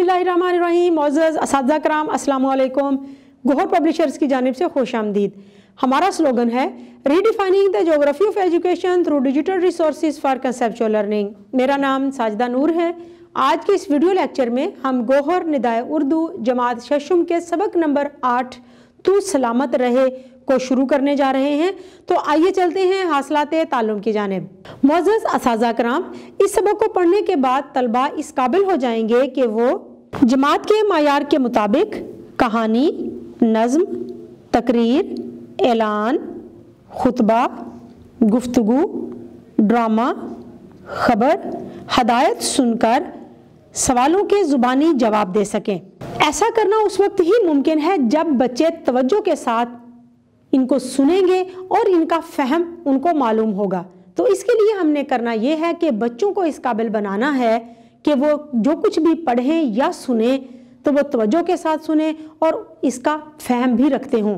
बिस्मिल्लाहिर्रहमानिर्रहीम। मोअज़्ज़ज़ असातिज़ा कराम, अस्सलामु अलैकुम। गोहर पब्लिशर्स की जानिब से खुश आमदीद। हमारा स्लोगन है redefining the geography of education through digital resources for conceptual learning. मेरा नाम साजिदा नूर है। आज के इस वीडियो लेक्चर में हम गोहर निदाए उर्दू जमात शशुम के सबक नंबर 8 तू सलामत रहे को शुरू करने जा रहे हैं। तो आइए चलते हैं हासिलाते ताल्लुम की जानिब। मुअज़्ज़ज़ असातिज़ा कराम, इस सबक को पढ़ने के बाद तलबा इस काबिल हो जाएंगे कि वो जमात के मायार के मुताबिक कहानी, नज़्म, तकरीर, ऐलान, खुतबा, गुफ्तगू, ड्रामा, खबर, हदायत सुनकर सवालों के ज़ुबानी जवाब दे सकें। ऐसा करना उस वक्त ही मुमकिन है जब बच्चे तवज्जो के साथ इनको सुनेंगे और इनका फ़हम उनको मालूम होगा। तो इसके लिए हमने करना ये है कि बच्चों को इस काबिल बनाना है कि वो जो कुछ भी पढ़ें या सुने तो वो तवज्जो के साथ सुने और इसका फ़हम भी रखते हों।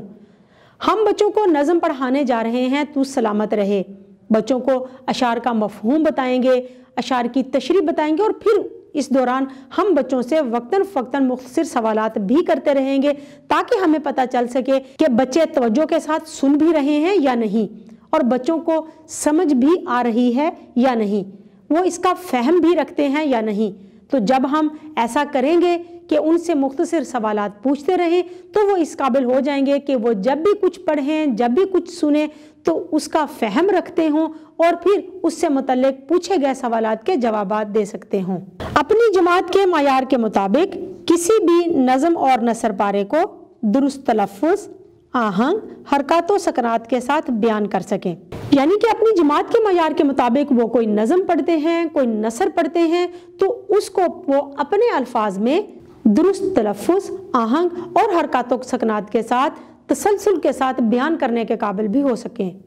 हम बच्चों को नज़म पढ़ाने जा रहे हैं तू सलामत रहे। बच्चों को अशार का मफ़हूम बताएंगे, अशार की तशरीह बताएंगे और फिर इस दौरान हम बच्चों से वक्तन फ़क्तन मुख्तसर सवालात भी करते रहेंगे ताकि हमें पता चल सके कि बच्चे तवज्जो के साथ सुन भी रहे हैं या नहीं और बच्चों को समझ भी आ रही है या नहीं, वो इसका फ़हम भी रखते हैं या नहीं। तो जब हम ऐसा करेंगे कि उनसे मुख्तसर सवालात पूछते रहें तो वो इस काबिल हो जाएंगे कि वो जब भी कुछ पढ़ें, जब भी कुछ सुने तो उसका फ़हम रखते हों और फिर उससे मुतल्लिक पूछे गए सवालात के जवाबात दे सकते हों। अपनी जमात के मायार के मुताबिक किसी भी नज़म और नसर पारे को दुरुस्त तलफ़्फ़ुज़, आहंग, हरकत व सकनात के साथ बयान कर सकें। यानी कि अपनी जमात के मायार के मुताबिक वो कोई नज़म पढ़ते हैं, कोई नसर पढ़ते हैं तो उसको वो अपने अल्फाज में दुरुस्त तलफ़्फ़ुज़, आहंग और हरकत व सकनात के साथ तसलसल के साथ बयान करने के काबिल भी हो सकें।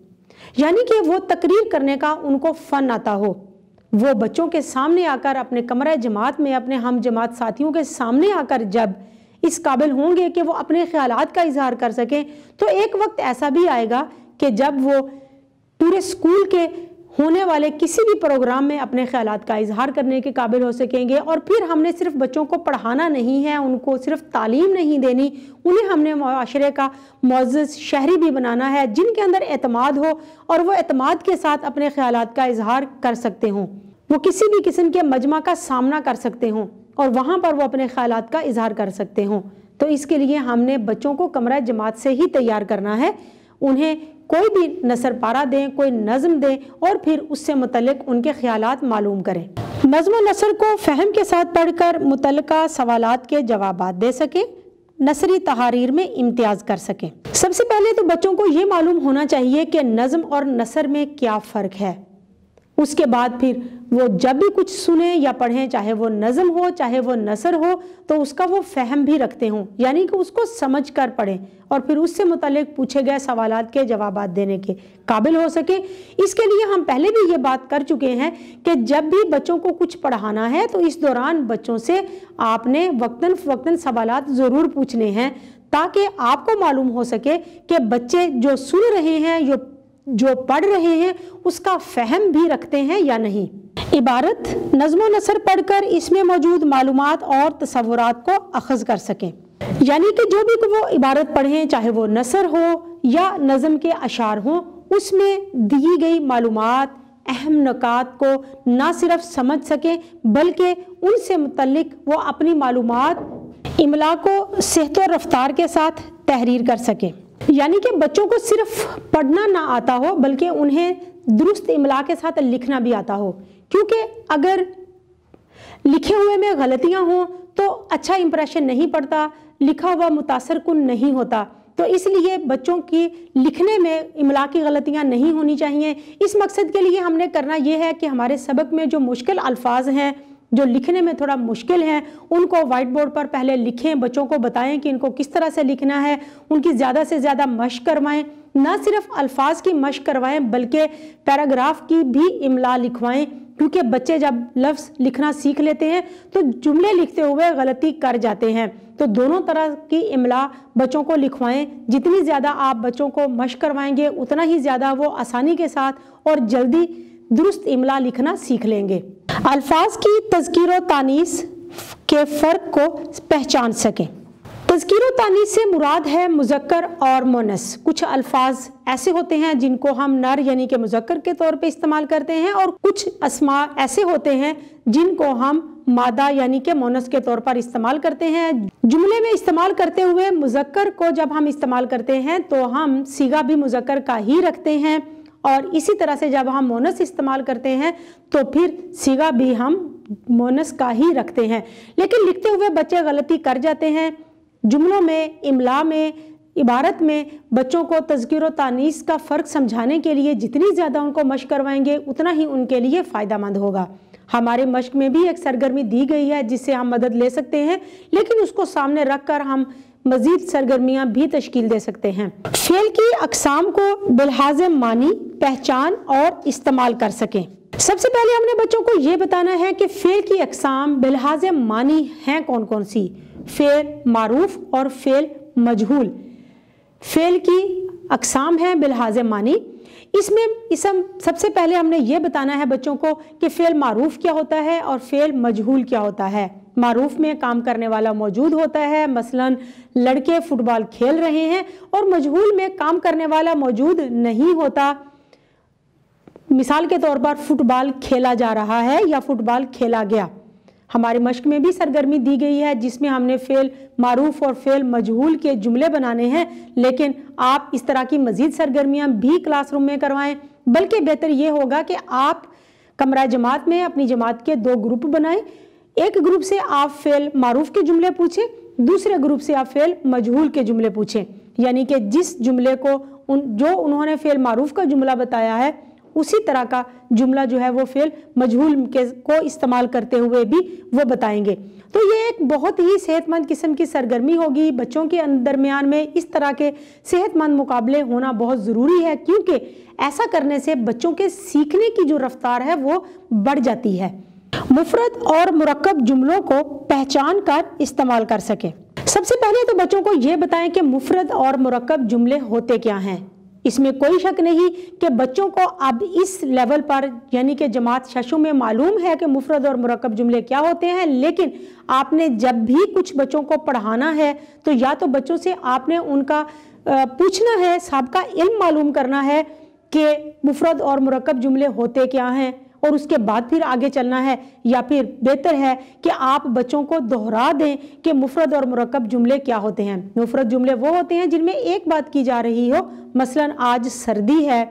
यानी कि वो तकरीर करने का उनको फ़न आता हो। वो बच्चों के सामने आकर अपने कमरा जमात में अपने हम जमात साथियों के सामने आकर जब इस काबिल होंगे कि वो अपने ख्यालात का इजहार कर सकें तो एक वक्त ऐसा भी आएगा कि जब वो पूरे स्कूल के होने वाले किसी भी प्रोग्राम में अपने ख्यालात का इजहार करने के काबिल हो सकेंगे। और फिर हमने सिर्फ बच्चों को पढ़ाना नहीं है, उनको सिर्फ तालीम नहीं देनी, उन्हें हमने माशरे का मुअज़्ज़ज़ शहरी भी बनाना है जिनके अंदर एतमाद हो और वो एतमाद के साथ अपने ख्यालात का इजहार कर सकते हों, वो किसी भी किस्म के मजमा का सामना कर सकते हों और वहाँ पर वो अपने ख्यालात का इजहार कर सकते हों। तो इसके लिए हमने बच्चों को कमरा जमात से ही तैयार करना है। उन्हें कोई भी नसर पारा दें, कोई नज़म दें और फिर उससे मुतल्लिक उनके ख्यालात मालूम करें। नज़्म व नसर को फ़हम के साथ पढ़कर मुतल्लिका सवालात के जवाबात दे सकें, नसरी तहारीर में इम्तियाज़ कर सकें। सबसे पहले तो बच्चों को ये मालूम होना चाहिए कि नज़म और नसर में क्या फ़र्क है। उसके बाद फिर वो जब भी कुछ सुने या पढ़ें, चाहे वो नज़म हो चाहे वो नसर हो, तो उसका वो फ़हम भी रखते हों, यानी कि उसको समझ कर पढ़ें और फिर उससे मुतल्लिक पूछे गए सवालात के जवाबात देने के काबिल हो सके। इसके लिए हम पहले भी ये बात कर चुके हैं कि जब भी बच्चों को कुछ पढ़ाना है तो इस दौरान बच्चों से आपने वक्तन फ़वक्तन सवालात ज़रूर पूछने हैं ताकि आपको मालूम हो सके कि बच्चे जो सुन रहे हैं, जो पढ़ रहे हैं, उसका फ़हम भी रखते हैं या नहीं। इबारत, नज़्म व नसर पढ़कर इसमें मौजूद मालूमात और तसव्वुरात को अख़ज़ कर सकें। यानी कि जो भी वो इबारत पढ़ें, चाहे वो नसर हो या नज़म के अशार हों, उसमें दी गई मालूमात, अहम नुकात को ना सिर्फ समझ सकें बल्कि उनसे मुतल्लिक वो अपनी मालूमात इमला को सेहत और रफ्तार के साथ तहरीर कर सकें। यानी कि बच्चों को सिर्फ पढ़ना ना आता हो बल्कि उन्हें दुरुस्त इमला के साथ लिखना भी आता हो, क्योंकि अगर लिखे हुए में गलतियां हों तो अच्छा इंप्रेशन नहीं पड़ता, लिखा हुआ मुतासर कुन नहीं होता। तो इसलिए बच्चों की लिखने में इमला की गलतियां नहीं होनी चाहिए। इस मकसद के लिए हमने करना यह है कि हमारे सबक में जो मुश्किल अल्फाज हैं, जो लिखने में थोड़ा मुश्किल है, उनको वाइट बोर्ड पर पहले लिखें, बच्चों को बताएं कि इनको किस तरह से लिखना है, उनकी ज़्यादा से ज़्यादा मशक करवाएं। ना सिर्फ अल्फाज की मशक करवाएं बल्कि पैराग्राफ की भी इमला लिखवाएं, क्योंकि बच्चे जब लफ्ज़ लिखना सीख लेते हैं तो जुमले लिखते हुए गलती कर जाते हैं। तो दोनों तरह की इमला बच्चों को लिखवाएं। जितनी ज़्यादा आप बच्चों को मशक करवाएंगे उतना ही ज़्यादा वो आसानी के साथ और जल्दी दुरुस्त इमला लिखना सीख लेंगे। अल्फाज की तज़कीर व तानीस के फ़र्क को पहचान सकें। तज़कीर व तानीस से मुराद है मुज़क्कर और मुअन्नस। कुछ अल्फाज ऐसे होते हैं जिनको हम नर यानी कि मुज़क्कर के तौर पे इस्तेमाल करते हैं और कुछ अस्मा ऐसे होते हैं जिनको हम मादा यानी कि मुअन्नस के तौर पर इस्तेमाल करते हैं। जुमले में इस्तेमाल करते हुए मुज़क्कर को जब हम इस्तेमाल करते हैं तो हम सीगा भी मुज़क्कर का ही रखते हैं और इसी तरह से जब हम मुअन्नस इस्तेमाल करते हैं तो फिर सीगा भी हम मुअन्नस का ही रखते हैं। लेकिन लिखते हुए बच्चे गलती कर जाते हैं। जुमलों में, इमला में, इबारत में बच्चों को तज़कीर व तानीस का फ़र्क समझाने के लिए जितनी ज़्यादा उनको मश्क करवाएंगे उतना ही उनके लिए फ़ायदेमंद होगा। हमारे मश्क में भी एक सरगर्मी दी गई है जिससे हम मदद ले सकते हैं, लेकिन उसको सामने रख कर हम मज़ीद सरगर्मियाँ भी तश्कील दे सकते हैं। फ़ेल की अक़साम को बिलहाज़ मानी पहचान और इस्तेमाल कर सकें। सबसे पहले हमने बच्चों को ये बताना है कि फ़ेल की अक़साम बिलहाज़ मानी हैं कौन कौन सी। फ़ेल मारूफ और फ़ेल मजहूल फ़ेल की अक़साम हैं बिलहाज़ मानी। इसमें सबसे पहले हमने ये बताना है बच्चों को कि फ़ेल मारूफ क्या होता है और फ़ेल मजहूल क्या होता है। मारूफ में काम करने वाला मौजूद होता है, मसलन लड़के फुटबॉल खेल रहे हैं, और मजहूल में काम करने वाला मौजूद नहीं होता। मिसाल के तौर पर फुटबॉल खेला जा रहा है या फुटबॉल खेला गया। हमारे मश्क में भी सरगर्मी दी गई है जिसमें हमने फ़ेल मारूफ और फ़ेल मजहूल के जुमले बनाने हैं, लेकिन आप इस तरह की मज़ीद सरगर्मियाँ भी क्लासरूम में करवाएं। बल्कि बेहतर ये होगा कि आप कमरा जमात में अपनी जमात के 2 ग्रुप बनाएं। एक ग्रुप से आप फ़ेल मारूफ के जुमले पूछें, दूसरे ग्रुप से आप फ़ेल मजहूल के जुमले पूछें। यानी कि जिस जुमले को जो उन्होंने फ़ेल मारूफ का जुमला बताया है उसी तरह का जुमला जो है वो फ़ेल मजहूल को इस्तेमाल करते हुए भी वो बताएंगे। तो ये एक बहुत ही सेहतमंद किस्म की सरगर्मी होगी। बच्चों के दरमियान में इस तरह के सेहतमंद मुकाबले होना बहुत ज़रूरी है, क्योंकि ऐसा करने से बच्चों के सीखने की जो रफ्तार है वो बढ़ जाती है। मुफरद और मुरक्कब जुमलों को पहचान कर इस्तेमाल कर सकें। सबसे पहले तो बच्चों को ये बताएं कि मुफरद और मुरक्कब जुमले होते क्या हैं। इसमें कोई शक नहीं कि बच्चों को अब इस लेवल पर यानी कि जमात शशों में मालूम है कि मुफरद और मुरक्कब जुमले क्या होते हैं, लेकिन आपने जब भी कुछ बच्चों को पढ़ाना है तो या तो बच्चों से आपने उनका पूछना है, साबिका इल्म मालूम करना है कि मुफरद और मुरक्कब जुमले होते क्या हैं, और उसके बाद फिर आगे चलना है, या फिर बेहतर है कि आप बच्चों को दोहरा दें कि मुफरद और मुरक्कब जुमले क्या होते हैं। मुफरद जुमले वो होते हैं जिनमें एक बात की जा रही हो, मसलन आज सर्दी है,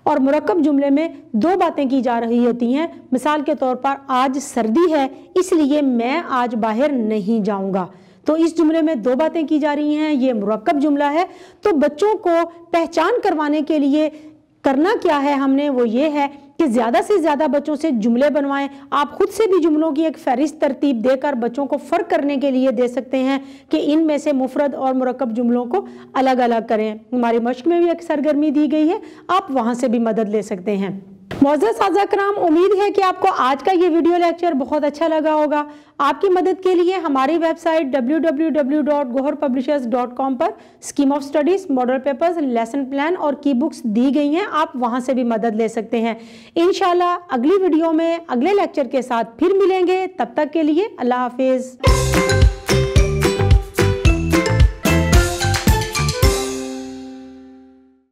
और मुरक्कब जुमले में 2 बातें की जा रही होती हैं। मिसाल के तौर पर आज सर्दी है इसलिए मैं आज बाहर नहीं जाऊंगा, तो इस जुमले में 2 बातें की जा रही हैं, ये मुरक्कब जुमला है। तो बच्चों को पहचान करवाने के लिए करना क्या है हमने, वो ये है कि ज़्यादा से ज़्यादा बच्चों से जुमले बनवाएं। आप खुद से भी जुमलों की एक फहरिस्त तरतीब देकर बच्चों को फ़र्क करने के लिए दे सकते हैं कि इनमें से मुफरद और मुरक्कब जुमलों को अलग अलग करें। हमारे मश्क में भी एक सरगर्मी दी गई है, आप वहाँ से भी मदद ले सकते हैं। मोअज़्ज़ज़ साज़ा कराम, उम्मीद है कि आपको आज का ये वीडियो लेक्चर बहुत अच्छा लगा होगा। आपकी मदद के लिए हमारी वेबसाइट www.goharpublishers.com पर scheme of studies, model papers, lesson plan और की बुक्स दी गई हैं, आप वहां से भी मदद ले सकते हैं। इंशाल्लाह अगली वीडियो में अगले लेक्चर के साथ फिर मिलेंगे, तब तक के लिए अल्लाह हाफिज़।